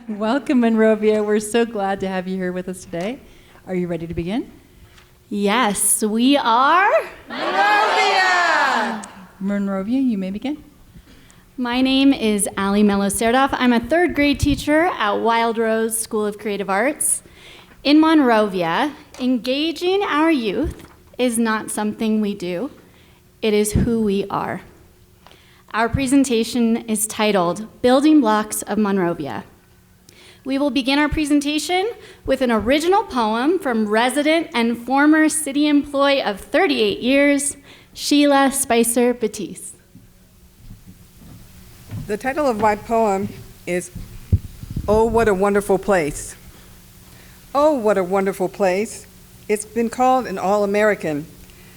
Welcome, Monrovia. We're so glad to have you here with us today. Are you ready to begin? Yes, we are Monrovia! Monrovia, you may begin. My name is Ali Mello-Serdoff. I'm a third grade teacher at Wild Rose School of Creative Arts. In Monrovia, engaging our youth is not something we do, it is who we are. Our presentation is titled Building Blocks of Monrovia. We will begin our presentation with an original poem from resident and former city employee of 38 years, Sheila Spicer Batiste. The title of my poem is Oh, What a Wonderful Place. Oh, what a wonderful place. It's been called an All-American.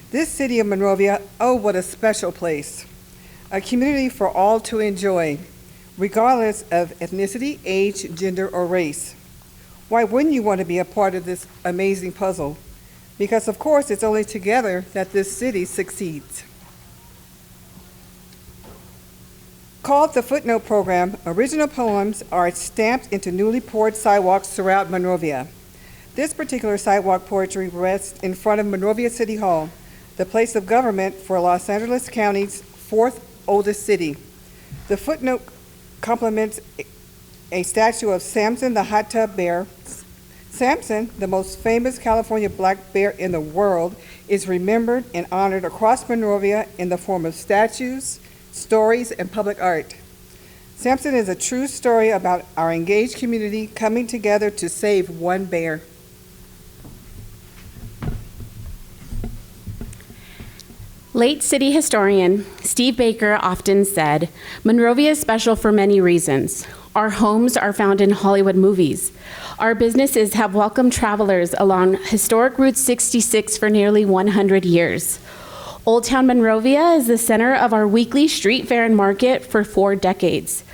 This city of Monrovia, oh, what a special place. A community for all to enjoy, regardless of ethnicity, age, gender, or race. Why wouldn't you want to be a part of this amazing puzzle? Because of course it's only together that this city succeeds. Called the Footnote Program, original poems are stamped into newly poured sidewalks throughout Monrovia. This particular sidewalk poetry rests in front of Monrovia City Hall, the place of government for Los Angeles County's fourth oldest city. The footnote complements a statue of Samson the hot tub bear. Samson, the most famous California black bear in the world, is remembered and honored across Monrovia in the form of statues, stories, and public art. Samson is a true story about our engaged community coming together to save one bear. Late city historian Steve Baker often said, Monrovia is special for many reasons. Our homes are found in Hollywood movies. Our businesses have welcomed travelers along historic Route 66 for nearly 100 years. Old Town Monrovia is the center of our weekly street fair and market for 4 decades.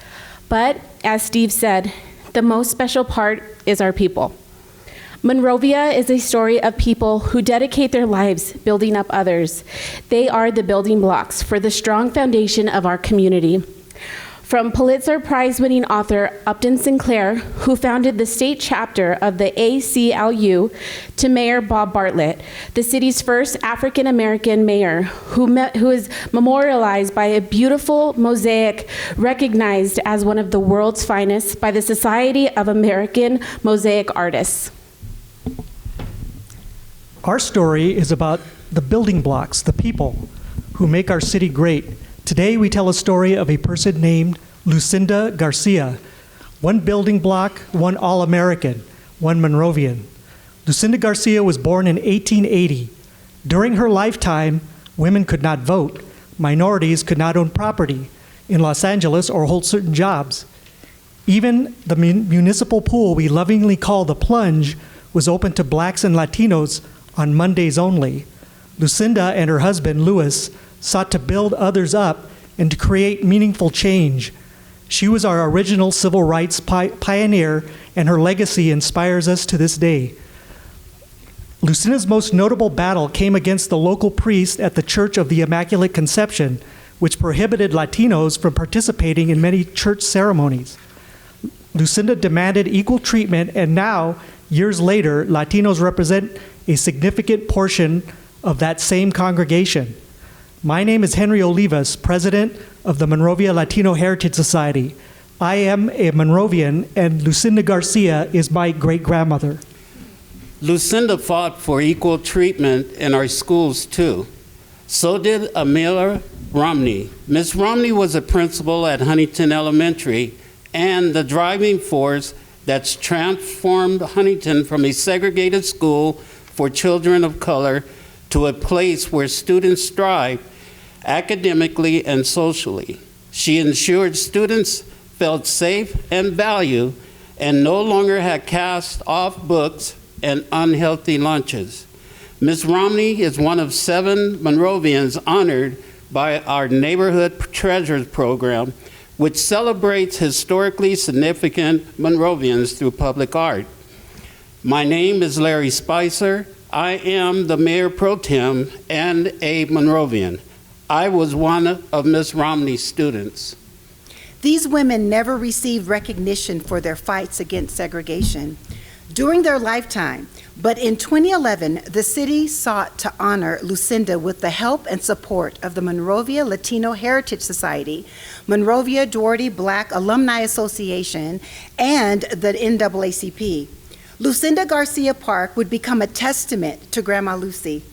But, as Steve said, the most special part is our people. Monrovia is a story of people who dedicate their lives building up others. They are the building blocks for the strong foundation of our community. From Pulitzer Prize-winning author Upton Sinclair, who founded the state chapter of the ACLU, to Mayor Bob Bartlett, the city's first African-American mayor, who is memorialized by a beautiful mosaic recognized as one of the world's finest by the Society of American Mosaic Artists. Our story is about the building blocks, the people who make our city great. Today we tell a story of a person named Lucinda Garcia. One building block, one All-American, one Monrovian. Lucinda Garcia was born in 1880. During her lifetime, women could not vote. Minorities could not own property in Los Angeles or hold certain jobs. Even the municipal pool we lovingly call the Plunge was open to blacks and Latinos on Mondays only. Lucinda and her husband, Louis, sought to build others up and to create meaningful change. She was our original civil rights pioneer, and her legacy inspires us to this day. Lucinda's most notable battle came against the local priest at the Church of the Immaculate Conception, which prohibited Latinos from participating in many church ceremonies. Lucinda demanded equal treatment, and now, years later, Latinos represent a significant portion of that same congregation. My name is Henry Olivas, president of the Monrovia Latino Heritage Society. I am a Monrovian, and Lucinda Garcia is my great-grandmother. Lucinda fought for equal treatment in our schools, too. So did Amelia Romney. Miss Romney was a principal at Huntington Elementary and the driving force that's transformed Huntington from a segregated school for children of color to a place where students thrive academically and socially. She ensured students felt safe and valued and no longer had cast off books and unhealthy lunches. Ms. Romney is one of 7 Monrovians honored by our Neighborhood Treasures program, which celebrates historically significant Monrovians through public art. My name is Larry Spicer. I am the Mayor Pro Tem and a Monrovian. I was one of Ms. Romney's students. These women never received recognition for their fights against segregation during their lifetime, but in 2011, the city sought to honor Lucinda with the help and support of the Monrovia Latino Heritage Society, Monrovia Doherty Black Alumni Association, and the NAACP. Lucinda Garcia Park would become a testament to Grandma Lucy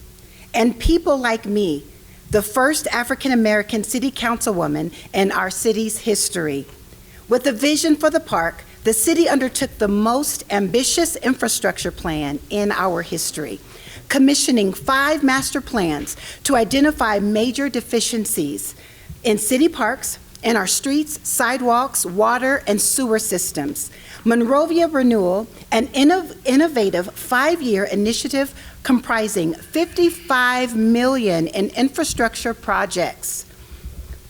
and people like me, the first African-American city councilwoman in our city's history. With a vision for the park, the city undertook the most ambitious infrastructure plan in our history, commissioning 5 master plans to identify major deficiencies in city parks, in our streets, sidewalks, water, and sewer systems. Monrovia Renewal, an innovative 5-year initiative comprising $55 million in infrastructure projects,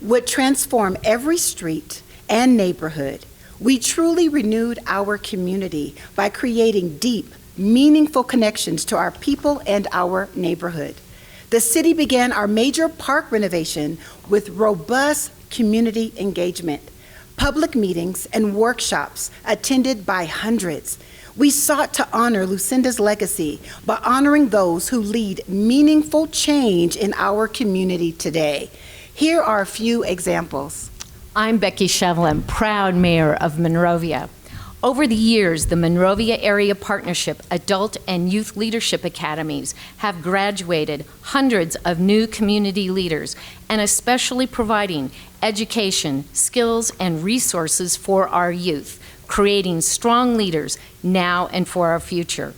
would transform every street and neighborhood. We truly renewed our community by creating deep, meaningful connections to our people and our neighborhood. The city began our major park renovation with robust community engagement, public meetings, and workshops attended by hundreds. We sought to honor Lucinda's legacy by honoring those who lead meaningful change in our community today. Here are a few examples. I'm Becky Shevlin, proud mayor of Monrovia. Over the years, the Monrovia Area Partnership Adult and Youth Leadership Academies have graduated hundreds of new community leaders and especially providing education, skills, and resources for our youth, creating strong leaders now and for our future.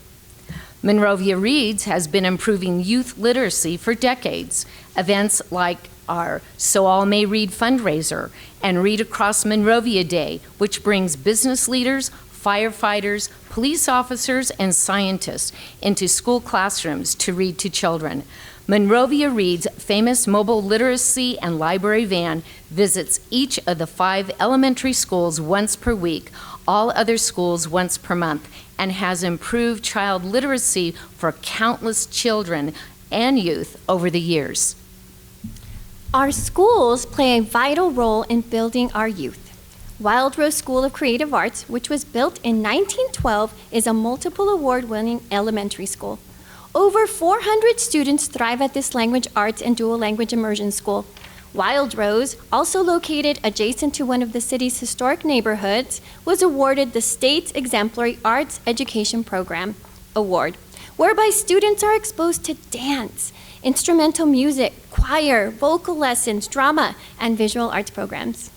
Monrovia Reads has been improving youth literacy for decades. Events like our So All May Read fundraiser and Read Across Monrovia Day, which brings business leaders, firefighters, police officers, and scientists into school classrooms to read to children. Monrovia Reads' famous mobile literacy and library van visits each of the 5 elementary schools once per week, all other schools once per month, and has improved child literacy for countless children and youth over the years. Our schools play a vital role in building our youth. Wild Rose School of Creative Arts, which was built in 1912, is a multiple award-winning elementary school. Over 400 students thrive at this language arts and dual language immersion school. Wild Rose, also located adjacent to one of the city's historic neighborhoods, was awarded the State's Exemplary Arts Education Program Award, whereby students are exposed to dance, instrumental music, choir, vocal lessons, drama, and visual arts programs.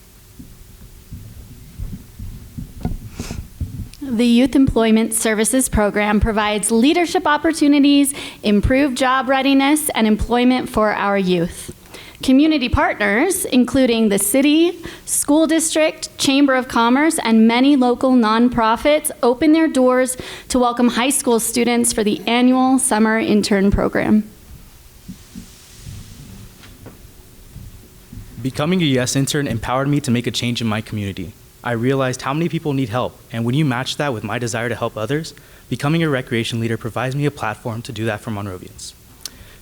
The Youth Employment Services Program provides leadership opportunities, improved job readiness, and employment for our youth. Community partners, including the city, school district, Chamber of Commerce, and many local nonprofits, open their doors to welcome high school students for the annual summer intern program. Becoming a YES intern empowered me to make a change in my community. I realized how many people need help, and when you match that with my desire to help others, becoming a recreation leader provides me a platform to do that for Monrovians.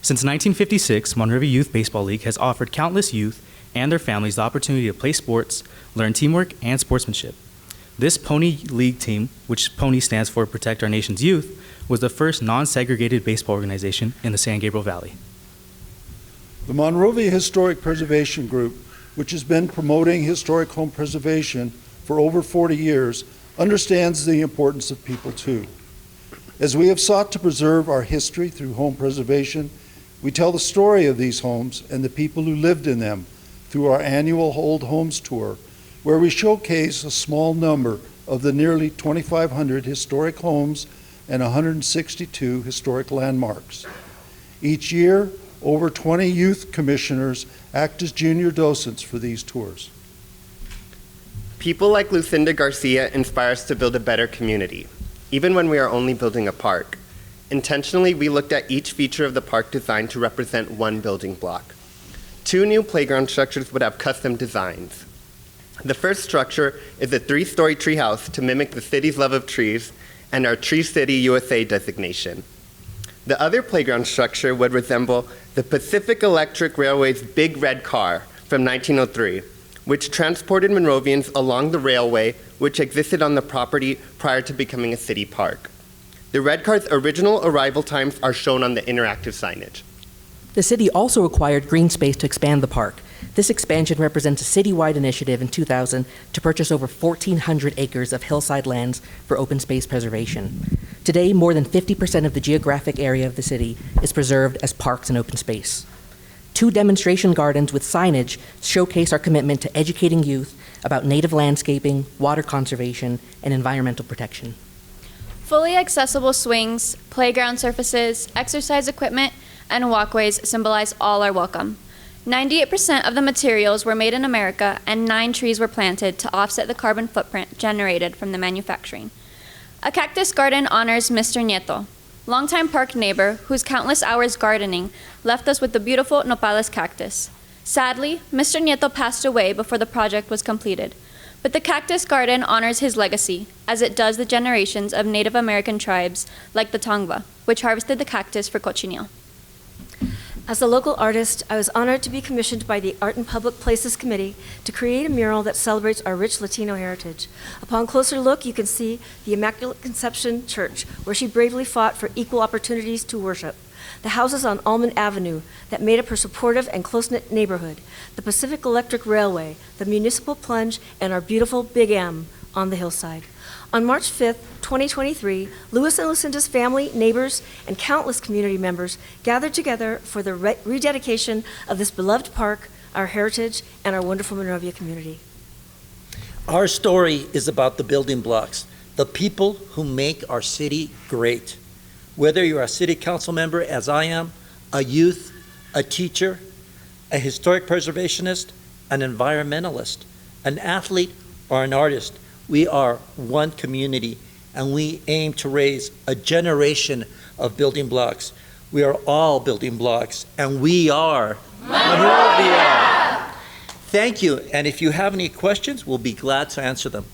Since 1956, Monrovia Youth Baseball League has offered countless youth and their families the opportunity to play sports, learn teamwork, and sportsmanship. This Pony League team, which Pony stands for Protect Our Nation's Youth, was the first non-segregated baseball organization in the San Gabriel Valley. The Monrovia Historic Preservation Group, which has been promoting historic home preservation for over 40 years, understands the importance of people too. As we have sought to preserve our history through home preservation, we tell the story of these homes and the people who lived in them through our annual Old Homes Tour, where we showcase a small number of the nearly 2,500 historic homes and 162 historic landmarks. Each year, over 20 youth commissioners act as junior docents for these tours. People like Lucinda Garcia inspire us to build a better community, even when we are only building a park. Intentionally, we looked at each feature of the park design to represent one building block. 2 new playground structures would have custom designs. The first structure is a 3-story treehouse to mimic the city's love of trees and our Tree City USA designation. The other playground structure would resemble the Pacific Electric Railway's Big Red Car from 1903, which transported Monrovians along the railway which existed on the property prior to becoming a city park. The red car's original arrival times are shown on the interactive signage. The city also acquired green space to expand the park. This expansion represents a citywide initiative in 2000 to purchase over 1,400 acres of hillside lands for open space preservation. Today, more than 50% of the geographic area of the city is preserved as parks and open space. 2 demonstration gardens with signage showcase our commitment to educating youth about native landscaping, water conservation, and environmental protection. Fully accessible swings, playground surfaces, exercise equipment, and walkways symbolize all are welcome. 98% of the materials were made in America, and 9 trees were planted to offset the carbon footprint generated from the manufacturing. A cactus garden honors Mr. Nieto, longtime park neighbor whose countless hours gardening left us with the beautiful nopales cactus. Sadly, Mr. Nieto passed away before the project was completed, but the cactus garden honors his legacy, as it does the generations of Native American tribes like the Tongva, which harvested the cactus for cochineal. As a local artist, I was honored to be commissioned by the Art and Public Places Committee to create a mural that celebrates our rich Latino heritage. Upon closer look, you can see the Immaculate Conception Church, where she bravely fought for equal opportunities to worship. The houses on Almond Avenue that made up her supportive and close-knit neighborhood, the Pacific Electric Railway, the Municipal Plunge, and our beautiful Big M on the hillside. On March 5th, 2023, Louis and Lucinda's family, neighbors, and countless community members gathered together for the rededication of this beloved park, our heritage, and our wonderful Monrovia community. Our story is about the building blocks, the people who make our city great. Whether you're a city council member, as I am, a youth, a teacher, a historic preservationist, an environmentalist, an athlete, or an artist, we are one community, and we aim to raise a generation of building blocks. We are all building blocks, and we are Monrovia. Thank you, and if you have any questions, we'll be glad to answer them.